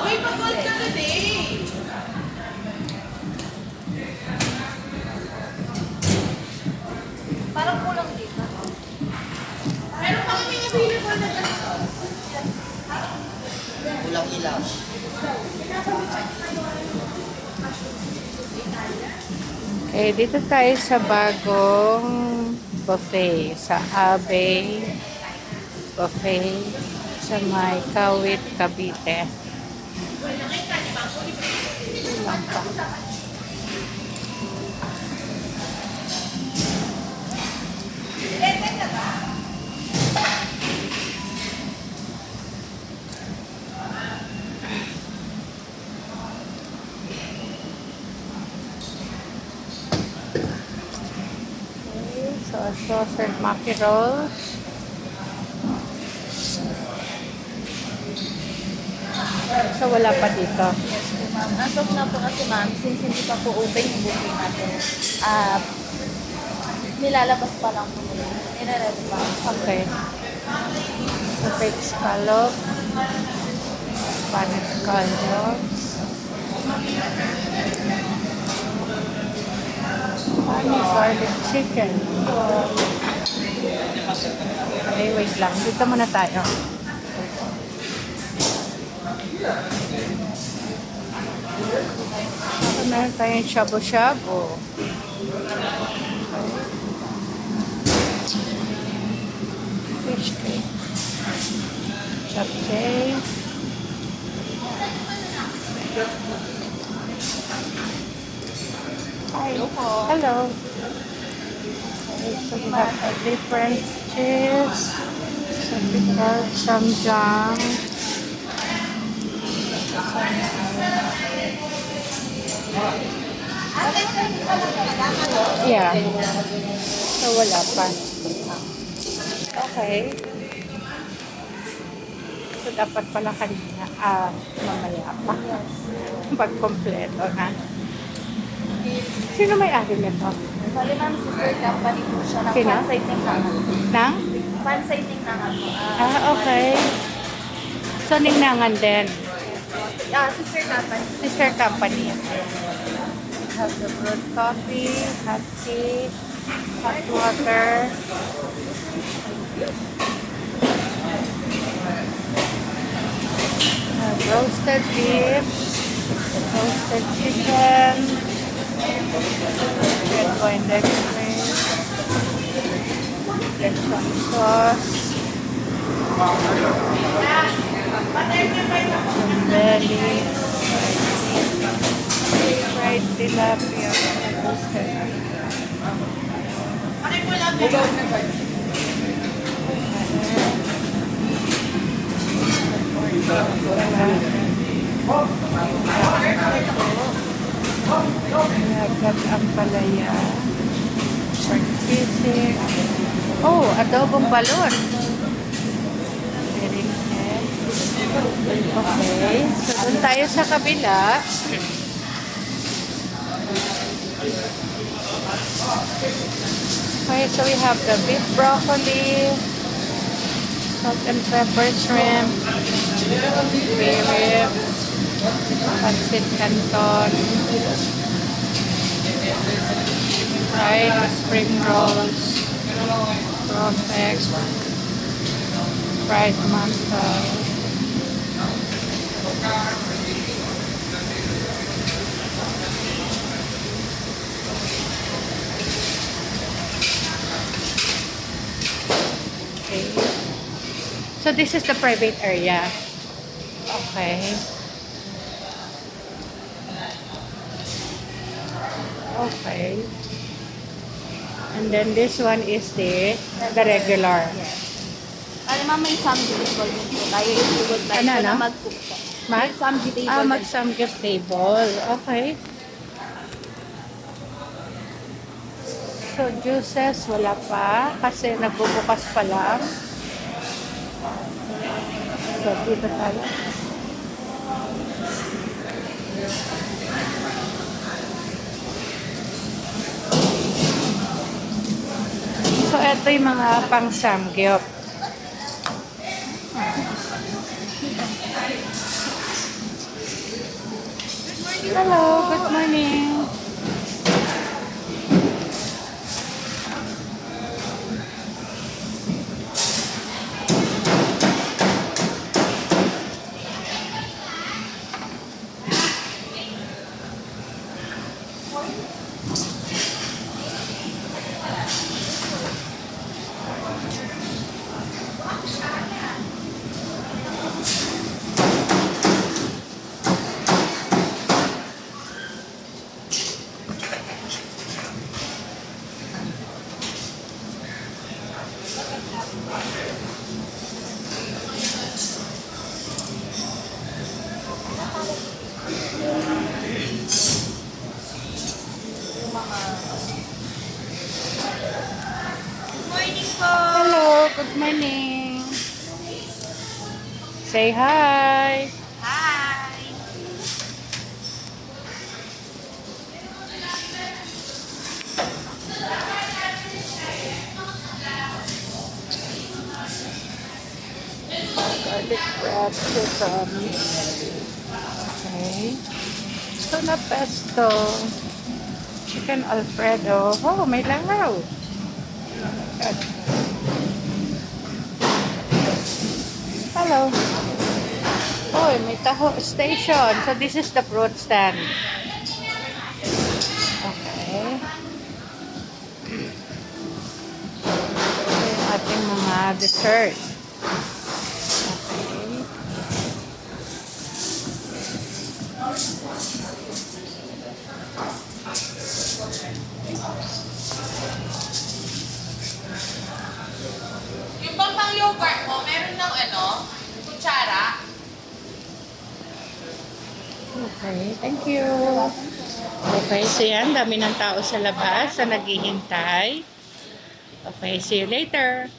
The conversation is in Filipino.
May pag-gold ka today. Parang kulang dito. Meron pa kami available na ganito. Kulang ilaw. Okay, dito tayo sa bagong buffet. Sa Abe Buffet sa may Kawit, Cavite. Lang pa. Okay, so sausage mackerels. So wala pa dito. Ma'am, as of now po kasi ma'am, since hindi pa po open yung booking natin, nilalabas pa lang po nila. Nire-ready pa. Okay. So baked scallop. Spanish scallops. Honey garlic chicken. Okay, wait lang. Dito muna tayo. So, meron tayong shabu-shabu. Fish cake. Japchae. Hi. Hello. Okay, so we have a different cheese. So we have some jam. Yeah. So wala pa. Okay. So dapat pala kanina. Mamaya pa. Pag-kompleto na. Sino may-ari nito? Bali ma'am, sister company po siya ng Sino? fan-sighting nangan. Nang? Fan-sighting nangan po. Okay. So ningnangan din. Sister company. Sister company. Have the brewed coffee, hot tea, hot water. Roasted beef, roasted chicken, red wine cream, then some sauce, some belly, fried tilapia, roasted. Agad ang palaya. Pork sisig. Oh, adobong balon. Very nice. Okay. So, doon tayo sa kabila. Okay, so we have the beef broccoli, salt and pepper shrimp, bay ribs, pancit canton, fried spring rolls, prefect, fried mantou. Okay. So this is the private area. Okay. Okay. And then this one is the regular. Ano ma'am, may samgyup table po tayo if you would like Ano, na no? mag-cook po. May samgyup table. Mag-samgyup table. Okay. So, juices, wala pa. Kasi nagbubukas pa lang. So, dito tayo. So, ito yung mga pang samgyup. Hello, good morning. Morning po! Hello, good morning. Say hi. Hi! Garlic bread, sesame. Okay. Ito na pesto. Chicken Alfredo. Oh, may langaw. Hello. Oh, may taho station. So this is the fruit stand. Okay. Ito yung ating mga dessert. Okay. Yung bang pang yogurt mo, meron ng kutsara? Okay, thank you. Okay, so yan, dami ng tao sa labas na naghihintay. Okay, see you later.